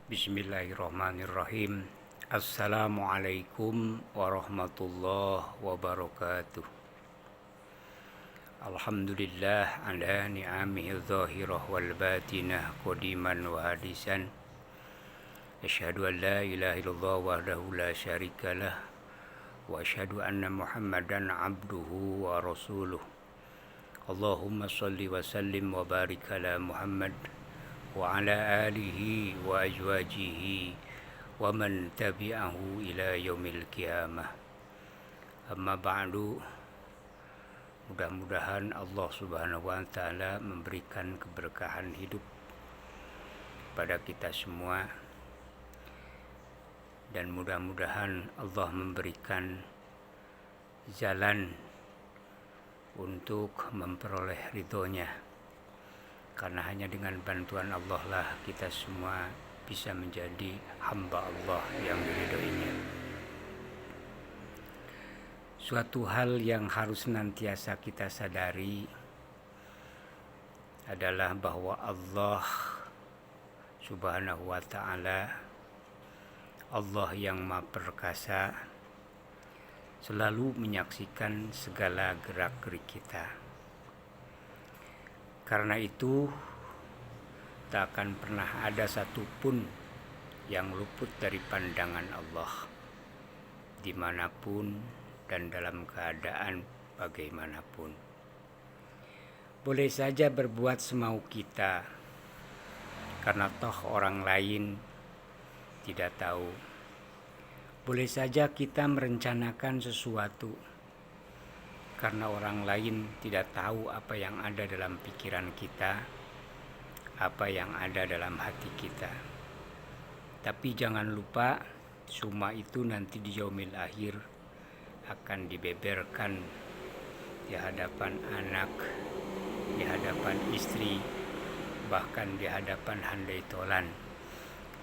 Bismillahirrahmanirrahim. Assalamualaikum warahmatullahi wabarakatuh. Alhamdulillah ala ni'amihi zahirah wal batinah qadiman wa hadisan. Asyhadu an la ilaha illallah wahdahu la syarikalah wa asyhadu anna Muhammadan abduhu wa rasuluh. Allahumma salli wa sallim wa barik ala Muhammad wa ala alihi wa azwajihi wa man tabi'ahu ila yaumil qiyamah. Amma ba'du. Mudah-mudahan Allah Subhanahu wa taala memberikan keberkahan hidup pada kita semua, dan mudah-mudahan Allah memberikan jalan untuk memperoleh ridhonya, karena hanya dengan bantuan Allah lah kita semua bisa menjadi hamba Allah yang diridhoinya. Suatu hal yang harus senantiasa kita sadari adalah bahwa Allah Subhanahu wa ta'ala, Allah yang Maha Perkasa, selalu menyaksikan segala gerak-gerik kita. Karena itu, tak akan pernah ada satupun yang luput dari pandangan Allah, dimanapun dan dalam keadaan bagaimanapun. Boleh saja berbuat semau kita, karena toh orang lain tidak tahu. Boleh saja kita merencanakan sesuatu, karena orang lain tidak tahu apa yang ada dalam pikiran kita, apa yang ada dalam hati kita. Tapi jangan lupa, semua itu nanti di yaumil akhir akan dibeberkan di hadapan anak, di hadapan istri, bahkan di hadapan handai tolan,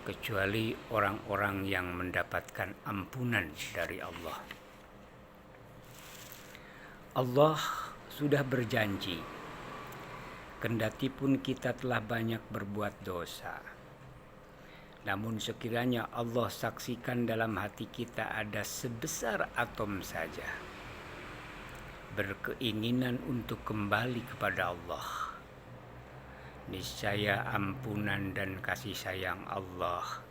kecuali orang-orang yang mendapatkan ampunan dari Allah. Allah sudah berjanji, kendati pun kita telah banyak berbuat dosa, namun sekiranya Allah saksikan dalam hati kita ada sebesar atom saja berkeinginan untuk kembali kepada Allah, niscaya ampunan dan kasih sayang Allah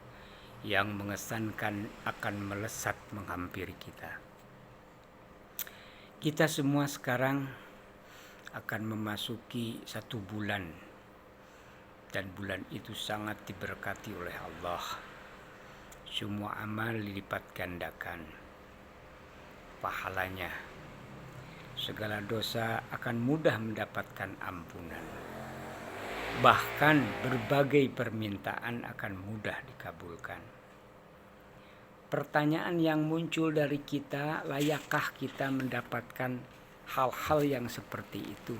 yang mengesankan akan melesat menghampiri kita. Kita semua sekarang akan memasuki satu bulan, dan bulan itu sangat diberkati oleh Allah. Semua amal dilipat gandakan pahalanya. Segala dosa akan mudah mendapatkan ampunan. Bahkan berbagai permintaan akan mudah dikabulkan. Pertanyaan yang muncul dari kita, layakkah kita mendapatkan hal-hal yang seperti itu?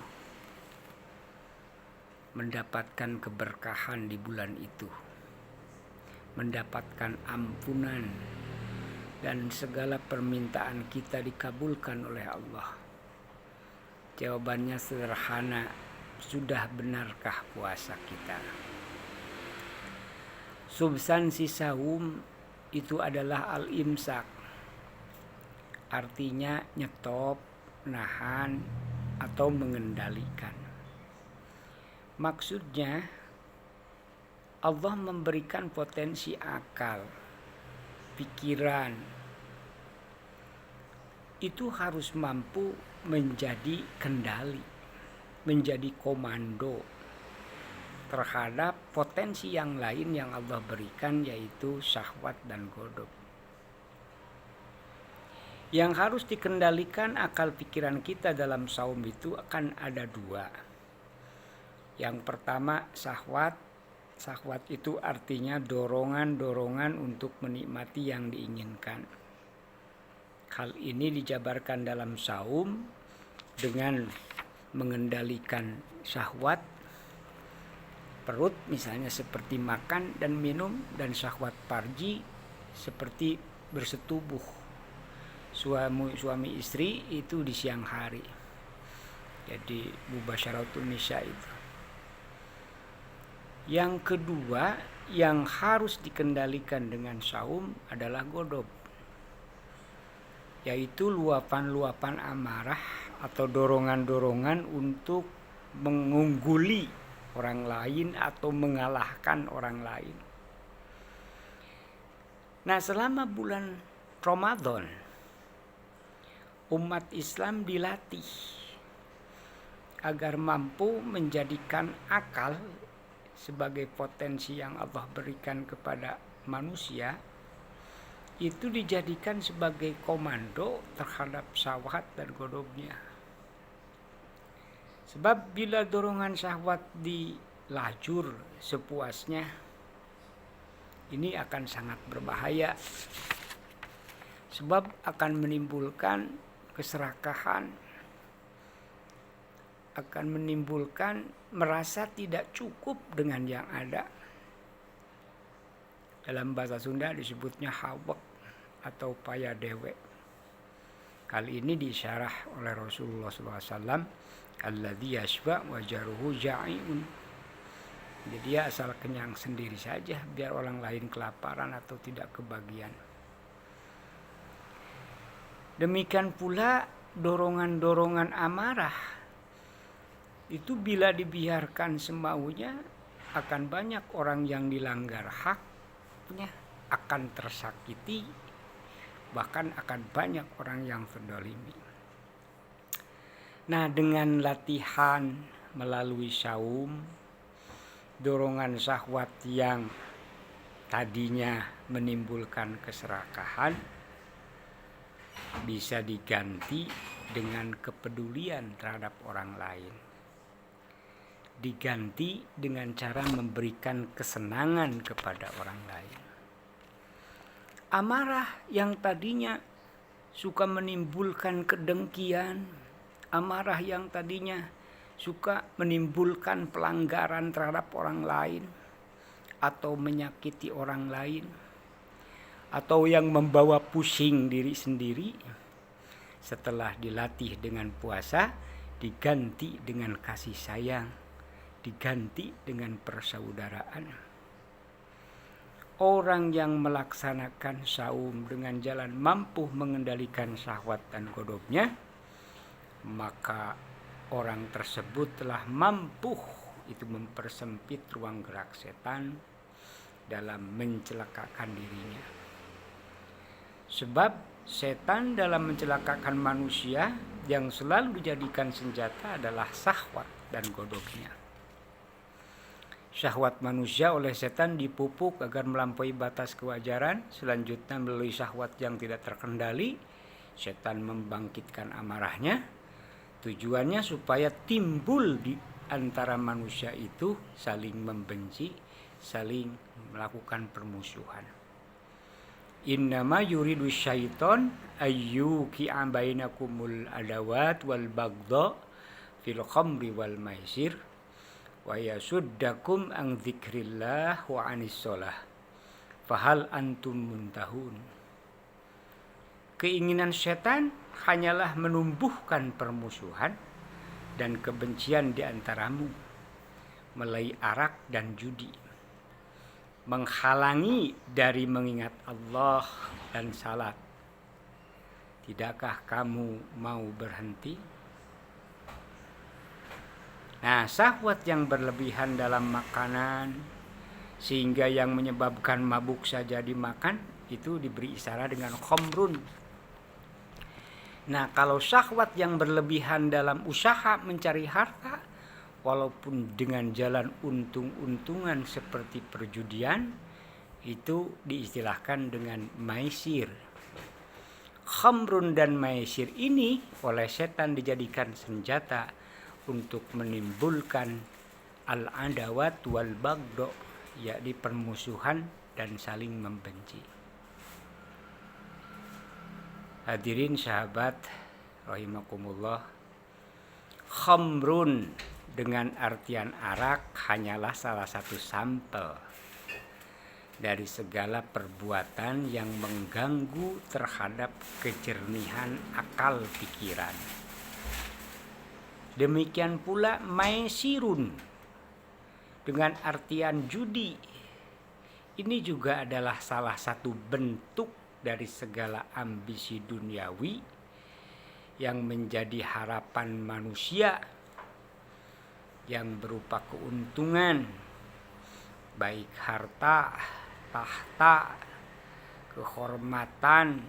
Mendapatkan keberkahan di bulan itu, mendapatkan ampunan, dan segala permintaan kita dikabulkan oleh Allah? Jawabannya sederhana, sudah benarkah puasa kita? Substansi saum itu adalah al-imsak, artinya nyetop, nahan, atau mengendalikan. Maksudnya, Allah memberikan potensi akal, pikiran, itu harus mampu menjadi kendali, menjadi komando terhadap potensi yang lain yang Allah berikan, yaitu syahwat dan godok. Yang harus dikendalikan akal pikiran kita dalam saum itu akan ada dua. Yang pertama, syahwat. Syahwat itu artinya dorongan-dorongan untuk menikmati yang diinginkan. Hal ini dijabarkan dalam saum dengan mengendalikan syahwat perut, misalnya seperti makan dan minum, dan syahwat farji seperti bersetubuh suami istri itu di siang hari. Jadi mubasyaratul nisa itu. Yang kedua, yang harus dikendalikan dengan saum adalah ghadab, yaitu luapan-luapan amarah atau dorongan-dorongan untuk mengungguli orang lain atau mengalahkan orang lain. Nah, selama bulan Ramadan, umat Islam dilatih agar mampu menjadikan akal sebagai potensi yang Allah berikan kepada manusia, itu dijadikan sebagai komando terhadap syahwat dan godobnya. Sebab bila dorongan syahwat dilajur sepuasnya, ini akan sangat berbahaya. Sebab akan menimbulkan keserakahan, akan menimbulkan merasa tidak cukup dengan yang ada. Dalam bahasa Sunda disebutnya hawek atau paya dewek. Kali ini disyarah oleh Rasulullah SAW, alladzi yashba wa jaruhu ja'iun. Jadi dia asal kenyang sendiri saja, biar orang lain kelaparan atau tidak kebagian. Demikian pula dorongan-dorongan amarah itu bila dibiarkan semaunya, akan banyak orang yang dilanggar haknya, akan tersakiti, bahkan akan banyak orang yang terdolimi. Nah, dengan latihan melalui saum, dorongan syahwat yang tadinya menimbulkan keserakahan bisa diganti dengan kepedulian terhadap orang lain. Diganti dengan cara memberikan kesenangan kepada orang lain. Amarah yang tadinya suka menimbulkan kedengkian, amarah yang tadinya suka menimbulkan pelanggaran terhadap orang lain atau menyakiti orang lain, atau yang membawa pusing diri sendiri, setelah dilatih dengan puasa diganti dengan kasih sayang, diganti dengan persaudaraan. Orang yang melaksanakan saum dengan jalan mampu mengendalikan syahwat dan godobnya, maka orang tersebut telah mampu itu mempersempit ruang gerak setan dalam mencelakakan dirinya. Sebab setan dalam mencelakakan manusia yang selalu dijadikan senjata adalah syahwat dan godobnya. Syahwat manusia oleh setan dipupuk agar melampaui batas kewajaran. Selanjutnya melalui syahwat yang tidak terkendali, setan membangkitkan amarahnya. Tujuannya supaya timbul di antara manusia itu saling membenci, saling melakukan permusuhan. Innama yuridu syaiton ayyuki'a bainakumul adawat wal bagdha fil khamri wal maisir wa yasuddakum an dzikrillah wa anis shalah fahal antum muntahun. Keinginan setan hanyalah menumbuhkan permusuhan dan kebencian di antaramu melalui arak dan judi, menghalangi dari mengingat Allah dan salat. Tidakkah kamu mau berhenti? Nah, syahwat yang berlebihan dalam makanan sehingga yang menyebabkan mabuk saja dimakan, itu diberi isyarat dengan khamrun. Nah, kalau syahwat yang berlebihan dalam usaha mencari harta, walaupun dengan jalan untung-untungan seperti perjudian, itu diistilahkan dengan maisir. Khamrun dan maisir ini oleh setan dijadikan senjata untuk menimbulkan al-adawat wal bagdo, yakni permusuhan dan saling membenci. Hadirin sahabat rahimakumullah, khamrun dengan artian arak hanyalah salah satu sampel dari segala perbuatan yang mengganggu terhadap kejernihan akal pikiran. Demikian pula maisirun dengan artian judi Ini juga adalah salah satu bentuk dari segala ambisi duniawi yang menjadi harapan manusia yang berupa keuntungan, baik harta, tahta, kehormatan,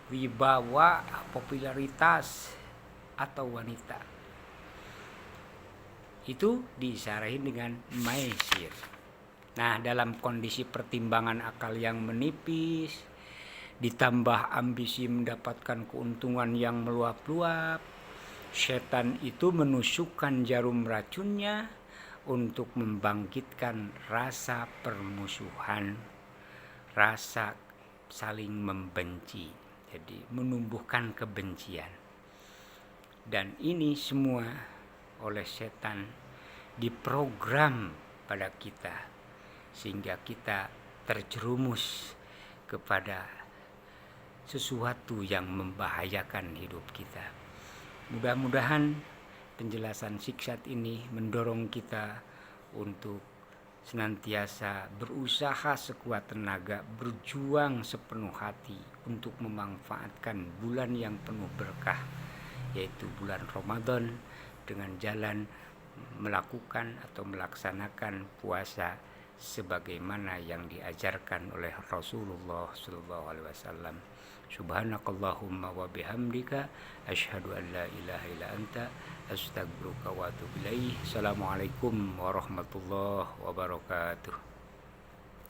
wibawa, popularitas, atau wanita. Itu diisyaratkan dengan maisir. Nah, dalam kondisi pertimbangan akal yang menipis, ditambah ambisi mendapatkan keuntungan yang meluap-luap, setan itu menusukkan jarum racunnya untuk membangkitkan rasa permusuhan, rasa saling membenci, jadi menumbuhkan kebencian. Dan ini semua oleh setan diprogram pada kita, sehingga kita terjerumus kepada sesuatu yang membahayakan hidup kita. Mudah-mudahan penjelasan siksat ini mendorong kita untuk senantiasa berusaha sekuat tenaga, berjuang sepenuh hati untuk memanfaatkan bulan yang penuh berkah, yaitu bulan Ramadan, dengan jalan melakukan atau melaksanakan puasa sebagaimana yang diajarkan oleh Rasulullah SAW. Subhanakallahumma wa bihamdika asyhadu an la ilaha illa anta astaghfiruka wa atubu ilaih. Assalamualaikum warahmatullahi wabarakatuh.